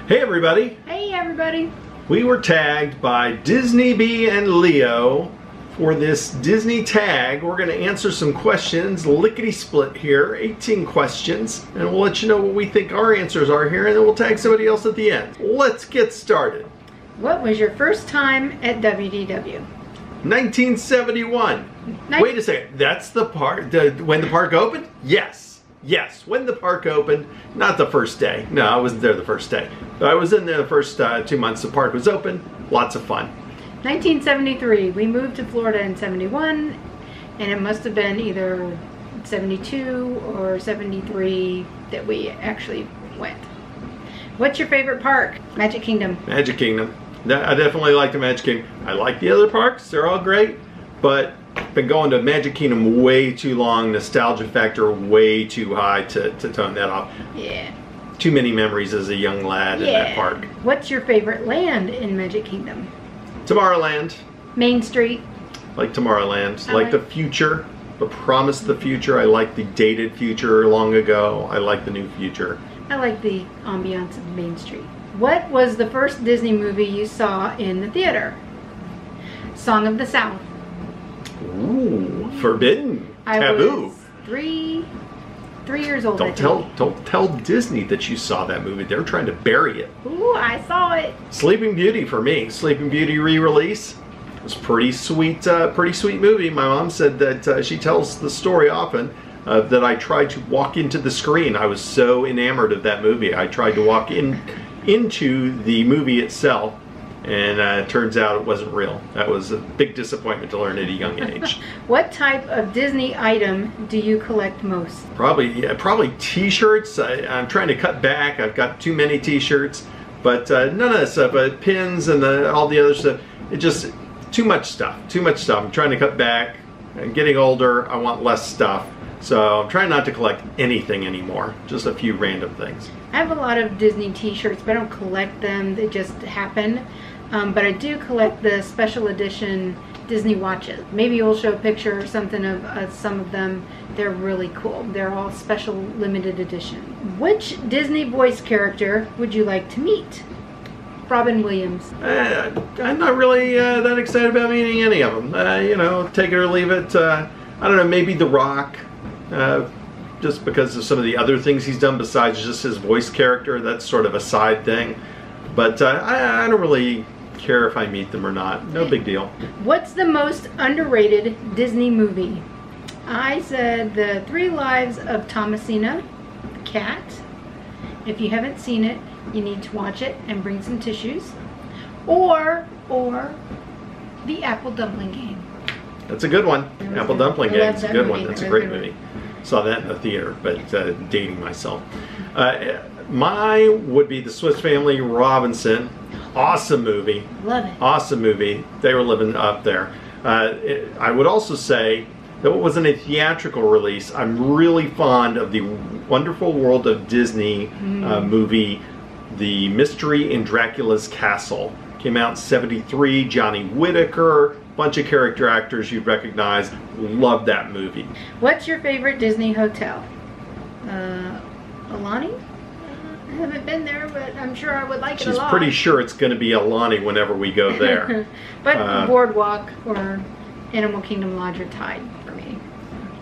Hey everybody! Hey everybody! We were tagged by Disney Bee and Leo for this Disney tag. We're going to answer some questions, lickety-split here, 18 questions, and we'll let you know what we think our answers are here, and then we'll tag somebody else at the end. Let's get started. What was your first time at WDW? 1971. Wait a second, that's the park, when the park opened? Yes. Yes, when the park opened, not the first day. No, I wasn't there the first day. But I was in there the first 2 months the park was open. Lots of fun. 1973. We moved to Florida in 71, and it must have been either 72 or 73 that we actually went. What's your favorite park? Magic Kingdom. Magic Kingdom. I definitely like the Magic Kingdom. I like the other parks. They're all great, but been going to Magic Kingdom way too long. Nostalgia factor way too high to tone that off. Yeah. Too many memories as a young lad in that park. What's your favorite land in Magic Kingdom? Tomorrowland. Main Street. Like Tomorrowland. Like the future. The promise of the future. I like the dated future long ago. I like the new future. I like the ambiance of Main Street. What was the first Disney movie you saw in the theater? Song of the South. Ooh, forbidden, taboo. I was three years old. Don't tell Disney that you saw that movie. They're trying to bury it. Ooh, I saw it. Sleeping Beauty for me. Sleeping Beauty re-release. It was pretty sweet movie. My mom said that she tells the story often that I tried to walk into the screen. I was so enamored of that movie. I tried to walk into the movie itself. And it turns out it wasn't real. That was a big disappointment to learn at a young age. What type of Disney item do you collect most? Probably t-shirts. I'm trying to cut back. I've got too many t-shirts. But none of that stuff. Pins and all the other stuff. It just, too much stuff. Too much stuff. I'm trying to cut back. I'm getting older. I want less stuff. So I'm trying not to collect anything anymore. Just a few random things. I have a lot of Disney t-shirts, but I don't collect them. They just happen. But I do collect the special edition Disney watches. Maybe we'll show a picture or something of some of them. They're really cool. They're all special limited edition. Which Disney voice character would you like to meet? Robin Williams. I'm not really that excited about meeting any of them. You know, take it or leave it. I don't know, maybe The Rock. Just because of some of the other things he's done besides just his voice character. That's sort of a side thing. But I don't really care if I meet them or not. No big deal. What's the most underrated Disney movie? I said The 3 Lives of Thomasina, the cat. If you haven't seen it, you need to watch it and bring some tissues. Or The Apple Dumpling Game. That's a good one. Apple Dumpling Game is a good one. That's a great movie. Saw that in the theater, but dating myself. Mine would be The Swiss Family Robinson. Awesome movie. Love it. Awesome movie. They were living up there. I would also say that it wasn't a theatrical release. I'm really fond of the Wonderful World of Disney movie, The Mystery in Dracula's Castle. Came out in '73. Johnny Whitaker. Bunch of character actors you'd recognize. Love that movie. What's your favorite Disney hotel? Alani? I haven't been there, but I'm sure I would like it a lot. She's pretty sure it's going to be Alani whenever we go there. But Boardwalk or Animal Kingdom Lodge are tied for me.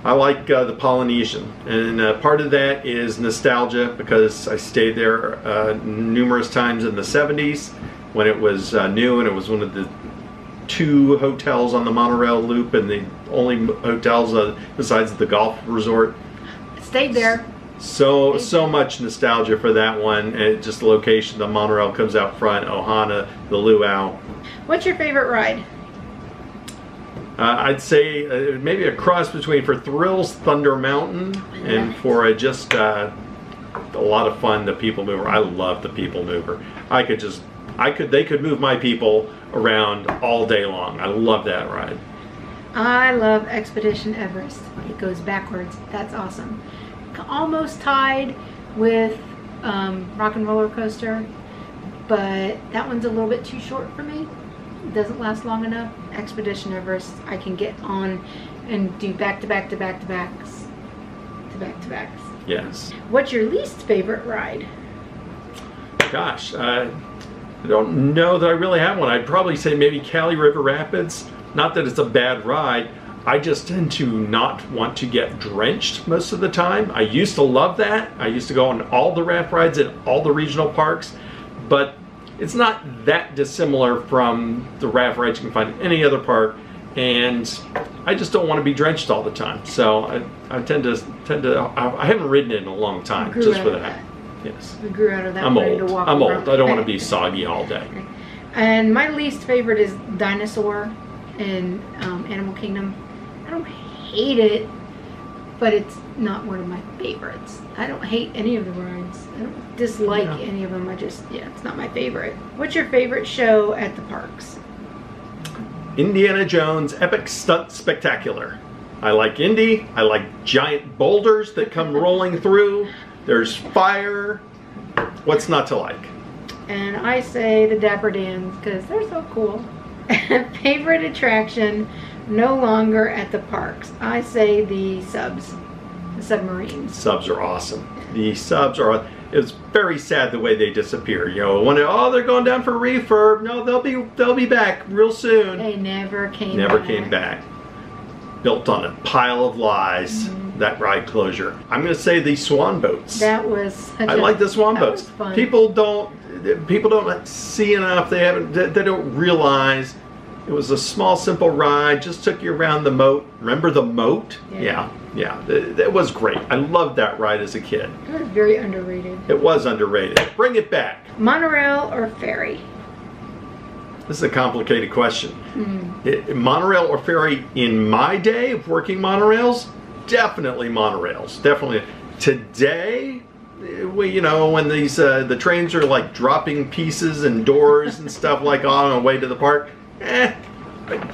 I like the Polynesian, and part of that is nostalgia because I stayed there numerous times in the '70s when it was new, and it was one of the 2 hotels on the Monorail loop and the only hotels besides the golf resort. Stayed there. So much nostalgia for that one. And just the location, the monorail comes out front, Ohana, the luau. What's your favorite ride? I'd say maybe a cross between, for thrills, Thunder Mountain, and for just a lot of fun, the People Mover. I love the People Mover. They could move my people around all day long. I love that ride. I love Expedition Everest. It goes backwards. That's awesome. Almost tied with Rock and Roller Coaster, but that one's a little bit too short for me. It doesn't last long enough. Expedition Everest, I can get on and do back-to-backs. Yes. What's your least favorite ride? Gosh, I don't know that I really have one. I'd probably say maybe Cali River Rapids. Not that it's a bad ride. I just tend to not want to get drenched most of the time. I used to love that. I used to go on all the raft rides at all the regional parks, but it's not that dissimilar from the raft rides you can find in any other park, and I just don't want to be drenched all the time. So I tend to I haven't ridden it in a long time just for that. Yes. We grew out of that. I'm old. I'm old. I don't want to be soggy all day. And my least favorite is Dinosaur in Animal Kingdom. I don't hate it, but it's not one of my favorites. I don't hate any of the rides. I don't dislike any of them. It's not my favorite. What's your favorite show at the parks? Indiana Jones Epic Stunt Spectacular. I like Indy. I like giant boulders that come rolling through. There's fire. What's not to like? And I say the Dapper Dans because they're so cool. Favorite attraction no longer at the parks. I say the subs, the submarines. Subs are awesome. The subs are. It's very sad the way they disappear. You know, when they're going down for refurb. No, they'll be back real soon. They never came. Never came back. Built on a pile of lies. That ride closure. I'm going to say the swan boats. That was. I like the swan boats. Was fun. People don't see enough. They don't realize it was a small, simple ride. Just took you around the moat. Remember the moat? Yeah. It was great. I loved that ride as a kid. It was very underrated. It was underrated. Bring it back. Monorail or ferry? This is a complicated question. Monorail or ferry in my day of working monorails? Definitely monorails. Definitely. Today, when these the trains are like dropping pieces and doors and stuff like on the way to the park,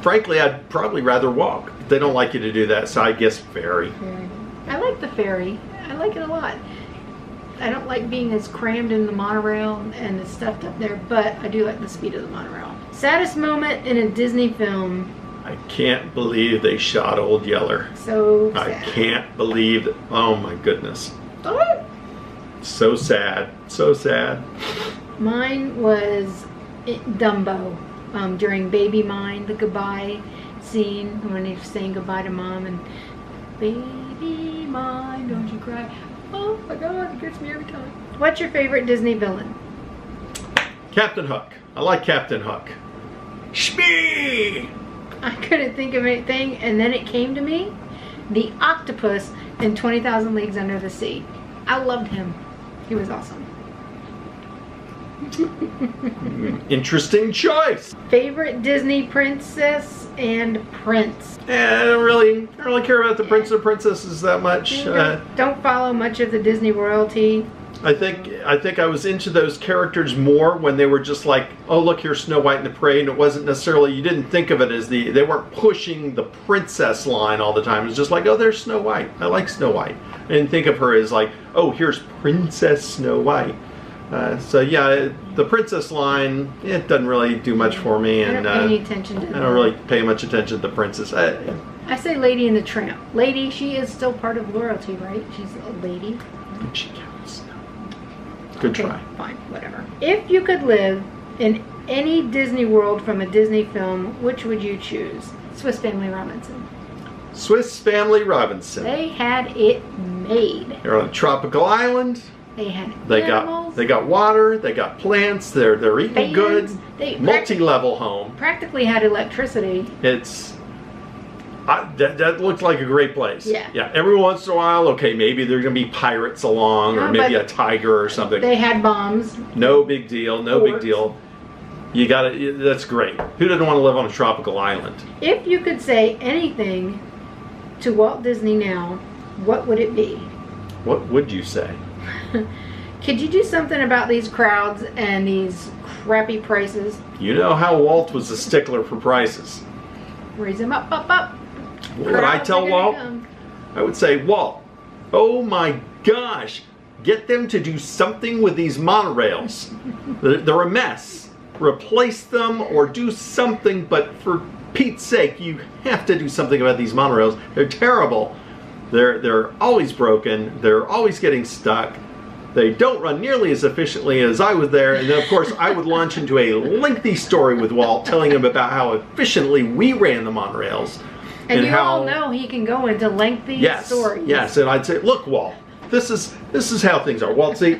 frankly, I'd probably rather walk. They don't like you to do that, so I guess ferry. I like the ferry. I like it a lot. I don't like being as crammed in the monorail and it's stuffed up there, but I do like the speed of the monorail. Saddest moment in a Disney film? I can't believe they shot Old Yeller. So sad. I can't believe that. Oh my goodness. What? So sad. So sad. Mine was Dumbo. During Baby Mine, the goodbye scene when he's saying goodbye to Mom and Baby Mine, don't you cry. Oh my God, it gets me every time. What's your favorite Disney villain? Captain Hook. I like Captain Hook. Shmee! I couldn't think of anything, and then it came to me. The octopus in 20,000 Leagues Under the Sea. I loved him. He was awesome. Interesting choice. Favorite Disney princess and prince? I don't really care about the prince or princesses that much. Don't follow much of the Disney royalty. I think I was into those characters more when they were just like, oh look, here's Snow White and the Parade, and it wasn't necessarily, you didn't think of it as they weren't pushing the princess line all the time. It was just like, oh, there's Snow White. I like Snow White. I didn't think of her as like, oh, here's Princess Snow White. So yeah, the princess line, it doesn't really do much for me, and I don't pay any attention to I don't really pay much attention to the princess. I say Lady and the Tramp. Lady, she is still part of royalty, right? She's a lady. She counts. Good try. Fine, whatever. If you could live in any Disney world from a Disney film, which would you choose? Swiss Family Robinson. Swiss Family Robinson. They had it made. They're on a tropical island. They had animals. They got water. They got plants. They're eating good. Multi-level home. Practically had electricity. That looks like a great place. Yeah. Every once in a while, okay, maybe there's gonna be pirates along, or maybe a tiger or something. They had bombs. No big deal. No big deal. You got it. That's great. Who doesn't want to live on a tropical island? If you could say anything to Walt Disney now, what would it be? What would you say? Could you do something about these crowds and these crappy prices? You know how Walt was a stickler for prices. Raise them up, up, up. What would I tell Walt? I would say, Walt, oh my gosh, get them to do something with these monorails. They're a mess. Replace them or do something, but for Pete's sake, you have to do something about these monorails. They're terrible. They're always broken. They're always getting stuck. They don't run nearly as efficiently as I was there, and then of course I would launch into a lengthy story with Walt, telling him about how efficiently we ran the monorails. And you all know he can go into lengthy stories. Yes, and I'd say, look, Walt, this is how things are. Walt, see,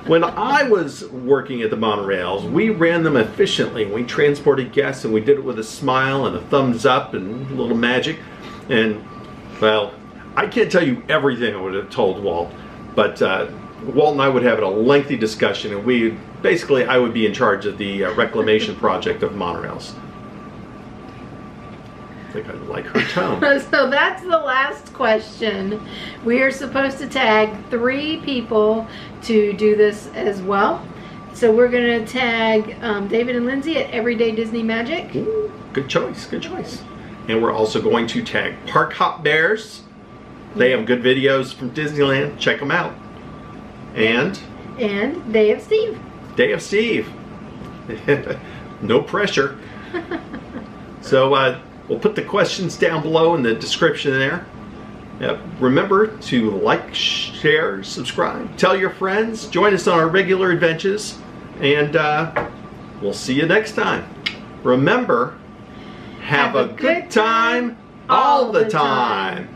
when I was working at the monorails, we ran them efficiently. We transported guests, and we did it with a smile and a thumbs up and a little magic. And, well, I can't tell you everything I would have told Walt, but Walt and I would have a lengthy discussion, and I would be in charge of the reclamation project of monorails. I think I like her tone. So that's the last question. We are supposed to tag 3 people to do this as well. So we're going to tag David and Lindsay at Everyday Disney Magic. Ooh, good choice, good choice. And we're also going to tag Park Hop Bears. They have good videos from Disneyland. Check them out. And Day of Steve. Day of Steve. No pressure. So we'll put the questions down below in the description there. Remember to like, share, subscribe, tell your friends, join us on our regular adventures, and we'll see you next time. Remember, have a good time all the time.